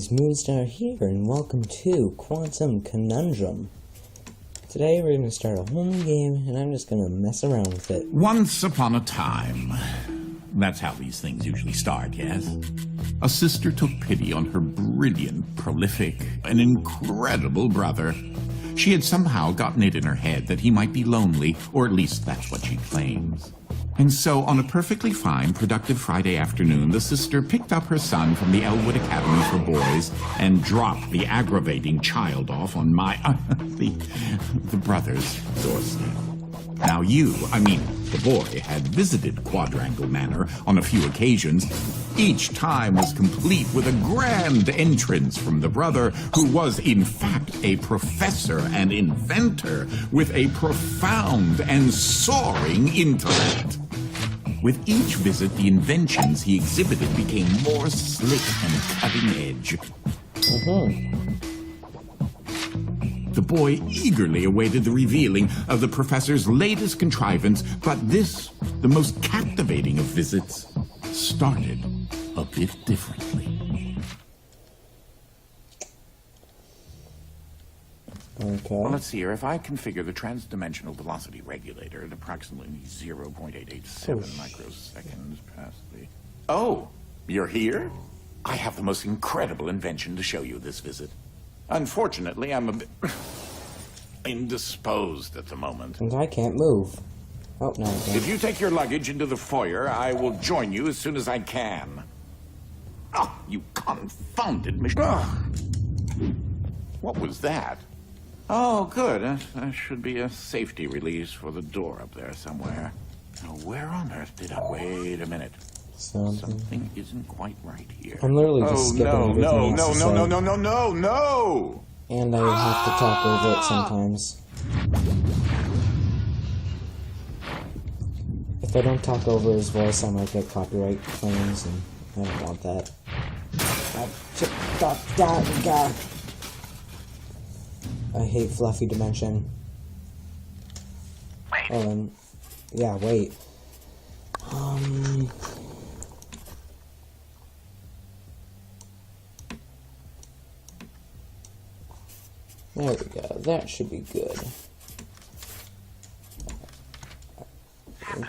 guys, Moonstar here, and welcome to Quantum Conundrum. Today we're going to start a whole new game, and I'm just going to mess around with it. Once upon a time. That's how these things usually start, yes? A sister took pity on her brilliant, prolific, and incredible brother. She had somehow gotten it in her head that he might be lonely, or at least that's what she claims. And so, on a perfectly fine, productive Friday afternoon, the sister picked up her son from the Elwood Academy for Boys and dropped the aggravating child off on the brother's doorstep. Now the boy had visited Quadrangle Manor on a few occasions. Each time was complete with a grand entrance from the brother, who was in fact a professor and inventor with a profound and soaring intellect. With each visit, the inventions he exhibited became more slick and cutting edge. The boy eagerly awaited the revealing of the professor's latest contrivance, but this, the most captivating of visits, started a bit differently. Okay. Well, let's see here. If I configure the transdimensional velocity regulator at approximately 0.887 microseconds past the... Oh, you're here? I have the most incredible invention to show you this visit. Unfortunately, I'm a bit indisposed at the moment. And I can't move. Oh, no, I can't. If you take your luggage into the foyer, I will join you as soon as I can. Oh, you confounded machine. What was that? Oh, good. That should be a safety release for the door up there somewhere. Now, where on earth did I... Wait a minute. Something isn't quite right here. I'm literally just skipping everything No. And I have to talk over it sometimes. If I don't talk over his voice, I might get copyright claims, and I don't want that. I hate fluffy dimension. Wait. Yeah, wait. There we go. That should be good.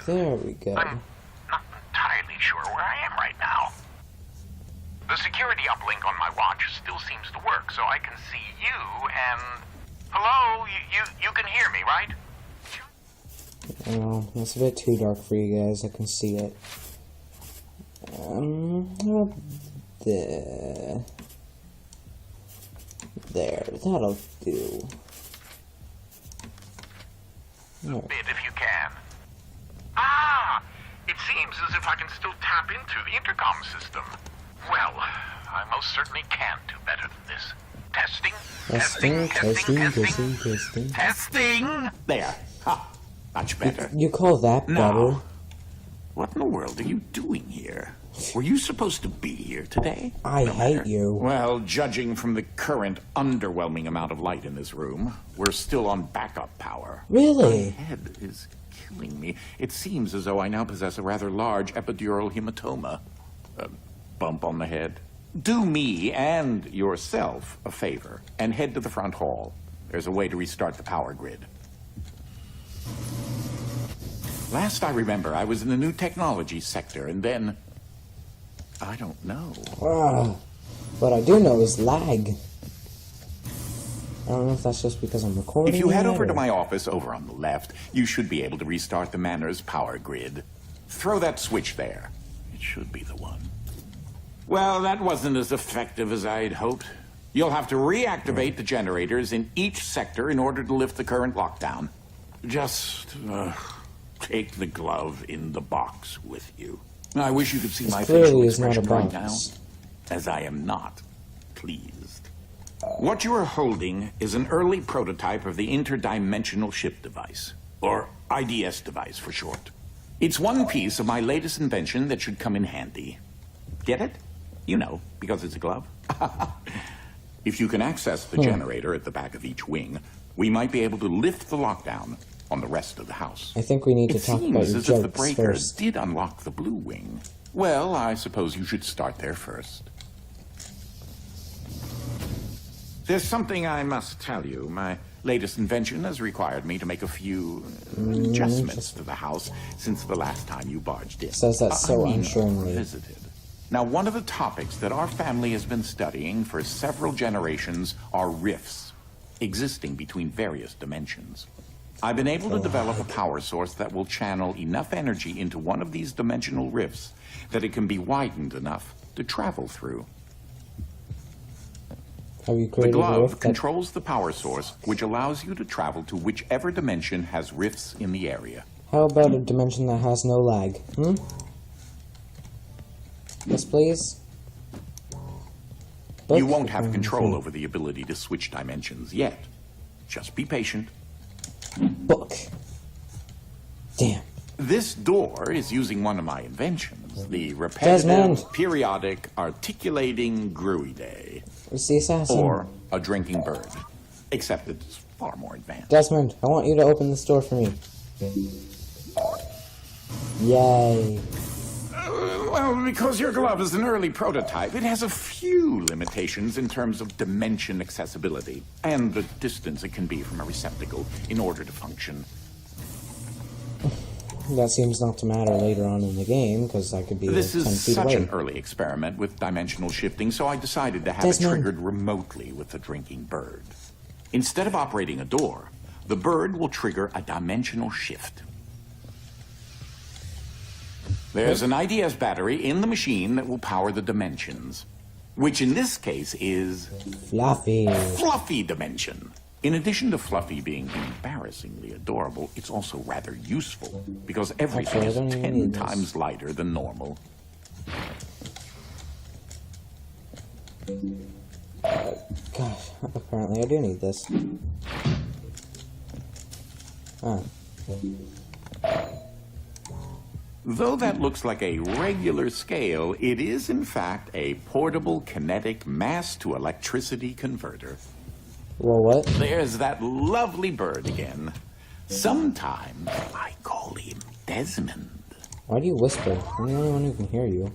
There we go. I'm not entirely sure where I am right now. The security uplink on my watch still seems to work, so I can see you and... Hello? You can hear me, right? Oh, it's a bit too dark for you guys. I can see it. There, that'll do. A bit if you can. Ah! It seems as if I can still tap into the intercom system. Well, I most certainly can do better than this. Testing! There. Ha! Much better. You call that better? Now, what in the world are you doing here? Were you supposed to be here today? I hate you. Well, judging from the current underwhelming amount of light in this room, we're still on backup power. Really? My head is killing me. It seems as though I now possess a rather large epidural hematoma. A bump on the head. Do me and yourself a favor and head to the front hall. There's a way to restart the power grid. Last I remember, I was in the new technology sector, and then... I don't know. What I do know is lag. I don't know if that's just because I'm recording. If you head over to my office over on the left, you should be able to restart the manor's power grid. Throw that switch there. It should be the one. Well, that wasn't as effective as I'd hoped. You'll have to reactivate the generators in each sector in order to lift the current lockdown. Just take the glove in the box with you. I wish you could see my facial expression right now, as I am not pleased. What you are holding is an early prototype of the interdimensional ship device, or IDS device for short. It's one piece of my latest invention that should come in handy. Get it? You know, because it's a glove. If you can access the generator at the back of each wing, we might be able to lift the lockdown on the rest of the house. I think we need to talk about your jokes first. It seems as if the breaker did unlock the blue wing. Well, I suppose you should start there first. There's something I must tell you. My latest invention has required me to make a few adjustments to the house since the last time you barged in. Says that so unsuringly. Visited. Now, one of the topics that our family has been studying for several generations are rifts existing between various dimensions. I've been able to develop a power source that will channel enough energy into one of these dimensional rifts that it can be widened enough to travel through. Have you The created a glove rift controls the power source, which allows you to travel to whichever dimension has rifts in the area. How about a dimension that has no lag? Yes, please. You won't have control over the ability to switch dimensions yet. Just be patient. Book. Damn. This door is using one of my inventions, the Desmond. repetitive, periodic, articulating gruidae, It's the assassin. or a drinking bird, except it's far more advanced. Desmond, I want you to open this door for me. Yay. Well, because your glove is an early prototype, it has a few limitations in terms of dimension accessibility and the distance it can be from a receptacle in order to function. That seems not to matter later on in the game, because I could be This 10 is feet such away. an early experiment with dimensional shifting, so I decided to have it Desmond. triggered remotely with the drinking bird. Instead of operating a door, the bird will trigger a dimensional shift. There's an IDS battery in the machine that will power the dimensions, which in this case is Fluffy. Fluffy Dimension. In addition to Fluffy being embarrassingly adorable, it's also rather useful because everything Actually, I don't is even 10 need this. times lighter than normal. Gosh, apparently I do need this. Ah. Though that looks like a regular scale, it is in fact a portable kinetic mass to electricity converter. Well, what? There's that lovely bird again. Sometimes I call him Desmond. Why do you whisper? I'm the only one who can hear you.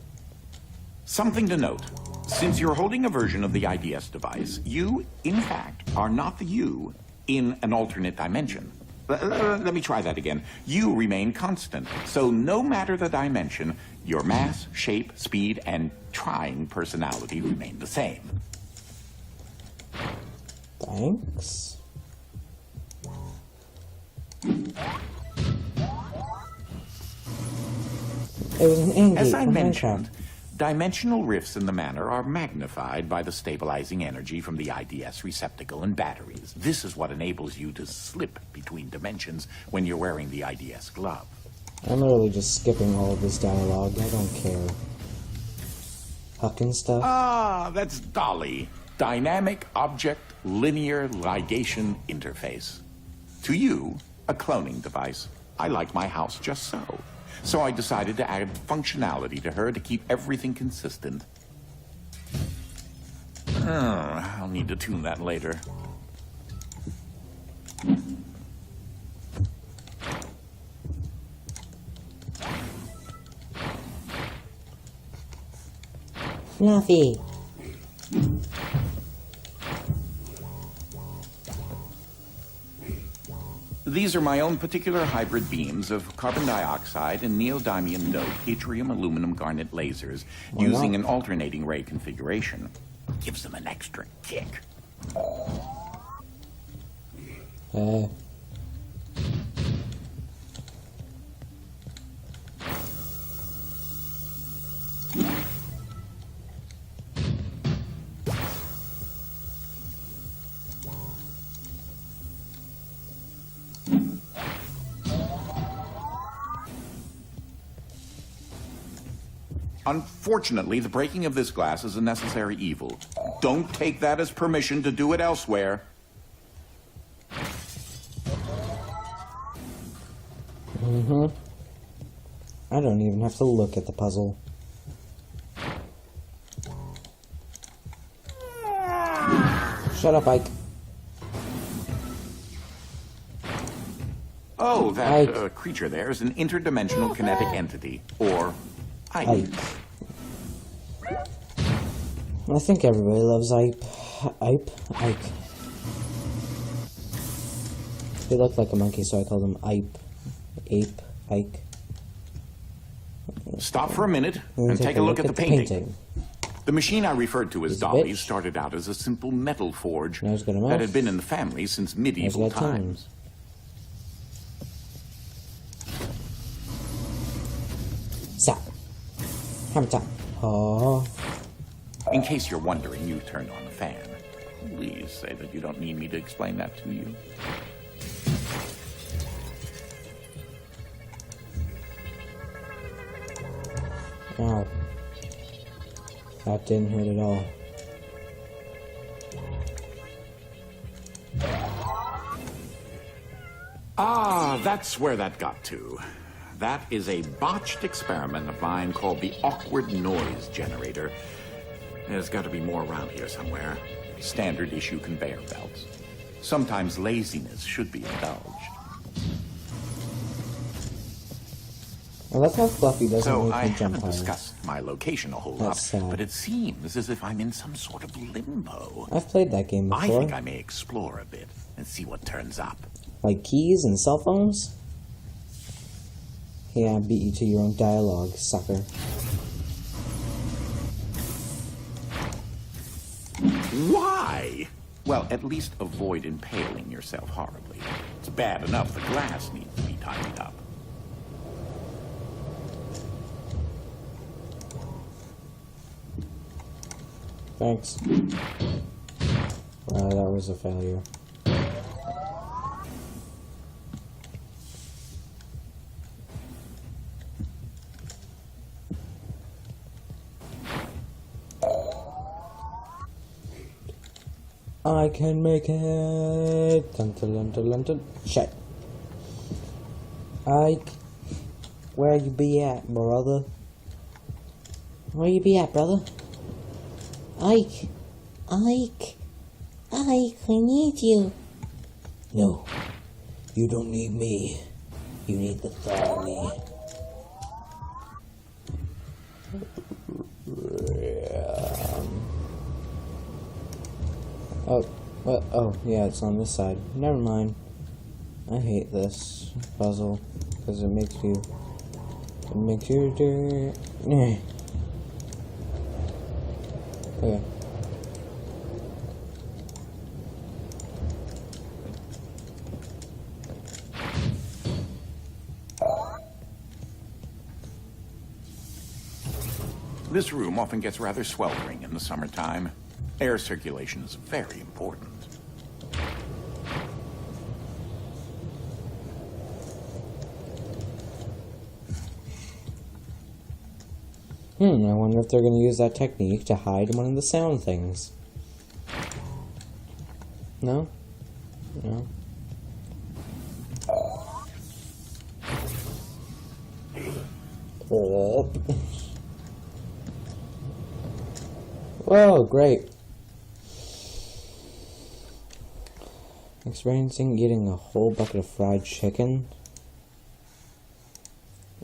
Something to note. Since you're holding a version of the IDS device, you, in fact, are not the you in an alternate dimension. Let me try that again. You remain constant, so no matter the dimension, your mass, shape, speed, and trying personality remain the same. Thanks. It was an end As gate I from mentioned, Minecraft. dimensional rifts in the manor are magnified by the stabilizing energy from the IDS receptacle and batteries. This is what enables you to slip between dimensions when you're wearing the IDS glove. I'm literally just skipping all of this dialogue. I don't care. Huckin Stuff. Ah, that's Dolly. Dynamic Object Linear Ligation Interface. To you, a cloning device. I like my house just so. So I decided to add functionality to her to keep everything consistent. I'll need to tune that later. Fluffy. These are my own particular hybrid beams of carbon dioxide and neodymium doped yttrium aluminum garnet lasers using an alternating ray configuration. Gives them an extra kick. Unfortunately, the breaking of this glass is a necessary evil. Don't take that as permission to do it elsewhere. I don't even have to look at the puzzle. Shut up, Ike. Oh, that Ike. creature there is an interdimensional kinetic entity, or Ike. Ike. I think everybody loves Ike. He looked like a monkey, so I called him Ike. Stop for a minute and take a look at the painting. The machine I referred to as Dolly started out as a simple metal forge that had been in the family since medieval times. Stop. Hammer time. Oh. In case you're wondering, you turned on the fan. Please say that you don't need me to explain that to you. Ow. That didn't hurt at all. Ah, that's where that got to. That is a botched experiment of mine called the awkward noise generator. There's got to be more around here somewhere. Standard issue conveyor belts. Sometimes laziness should be indulged. I love how Fluffy doesn't So make I me jump haven't higher. discussed my location a whole That's lot, sad. but it seems as if I'm in some sort of limbo. I've played that game before. I think I may explore a bit and see what turns up. Like keys and cell phones? Yeah, I beat you to your own dialogue, sucker. Why? Well, at least avoid impaling yourself horribly. It's bad enough the glass needs to be tidied up. Thanks. Wow, that was a failure. I can make it. Dun, dun, dun, dun, dun, dun. Shit. Ike, where you be at, brother? Where you be at, brother? Ike, I need you. No, you don't need me. You need the thought of me. Oh, what? Oh, yeah, it's on this side. Never mind. I hate this puzzle because it makes you do. Okay. This room often gets rather sweltering in the summertime. Air circulation is very important. I wonder if they're going to use that technique to hide one of the sound things. No? No? Whoa, great. Experiencing getting a whole bucket of fried chicken.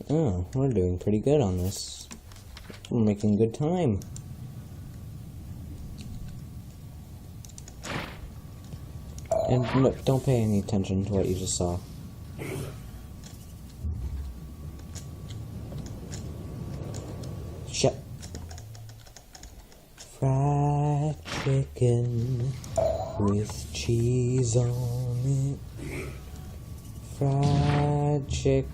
Oh, we're doing pretty good on this. We're making good time. And no, don't pay any attention to what you just saw. Shit. Fried chicken with cheese on it. Fried chicken.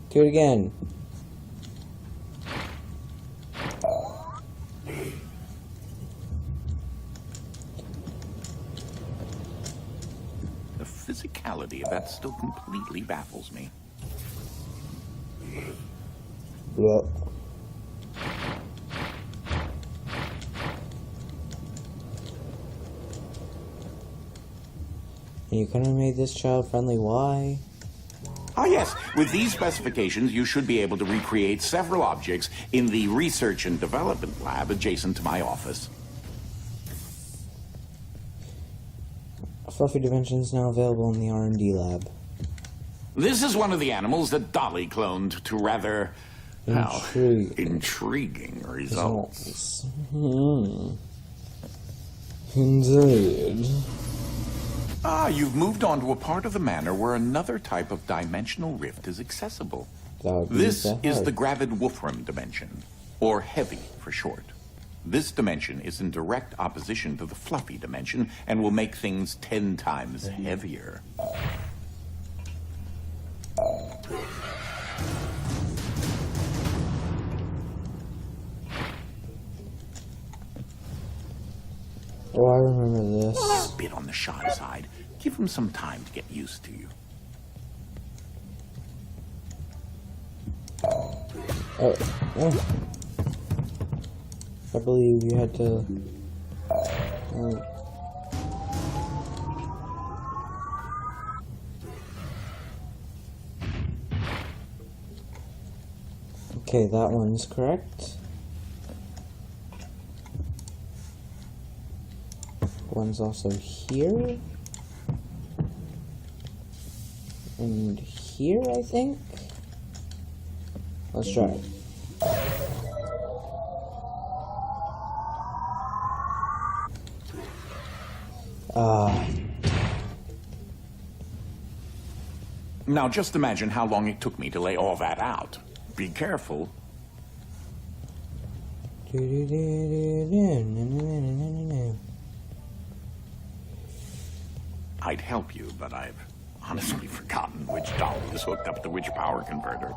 Do it again. The physicality of that still completely baffles me. Look. You couldn't have made this child friendly. Why? Ah, yes. With these specifications, you should be able to recreate several objects in the research and development lab adjacent to my office. Fluffy Dimension is now available in the R&D lab. This is one of the animals that Dolly cloned to rather Well, intriguing results. Indeed. Ah, you've moved on to a part of the manor where another type of dimensional rift is accessible. This is the gravid Wolfram dimension, or heavy for short. This dimension is in direct opposition to the fluffy dimension and will make things 10 times heavier. Oh, I remember this. A bit on the shy side. Give him some time to get used to you. Oh. I believe you had to... Okay, that one's correct. One's also here. And here, I think? Let's try it. Now just imagine how long it took me to lay all that out. Be careful. I'd help you, but I've honestly forgotten which dolly is hooked up to which power converter.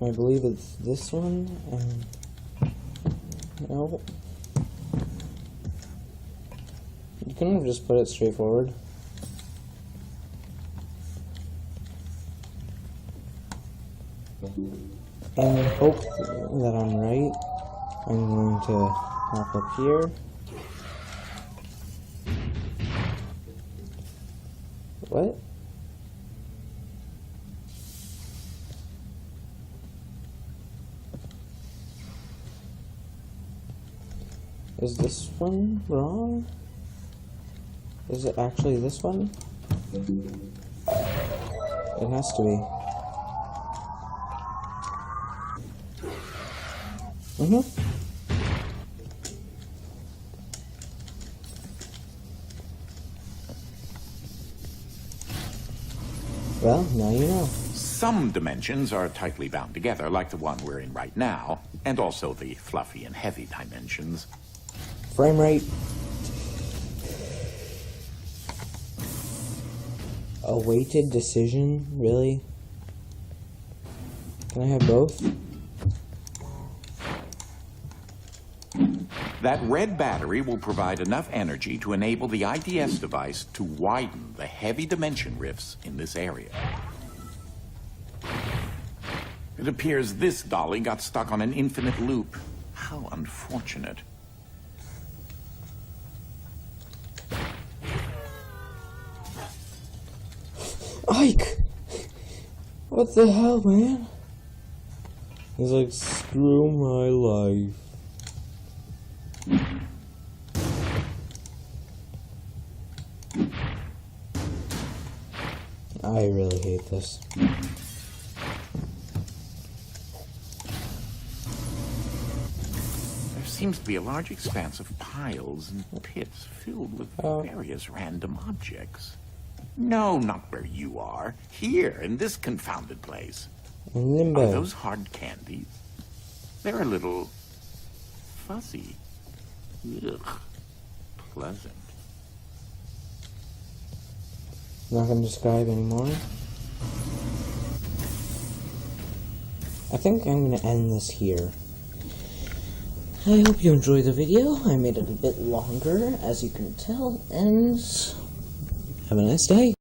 I believe it's this one, and... No. You couldn't have just put it straight forward. And in hope that I'm right, I'm going to hop up here. What? Is this one wrong? Is it actually this one? It has to be. Well, now you know. Some dimensions are tightly bound together, like the one we're in right now, and also the fluffy and heavy dimensions. Frame rate. A weighted decision? Really? Can I have both? That red battery will provide enough energy to enable the IDS device to widen the heavy dimension rifts in this area. It appears this dolly got stuck on an infinite loop. How unfortunate. Ike! What the hell, man? He's like, screw my life. I really hate this. There seems to be a large expanse of piles and pits filled with various random objects. No, not where you are. Here, in this confounded place. Limbo. Are those hard candies? They're a little fuzzy. Ugh. Pleasant. Not gonna describe anymore. I think I'm gonna end this here. I hope you enjoyed the video. I made it a bit longer, as you can tell, and have a nice day.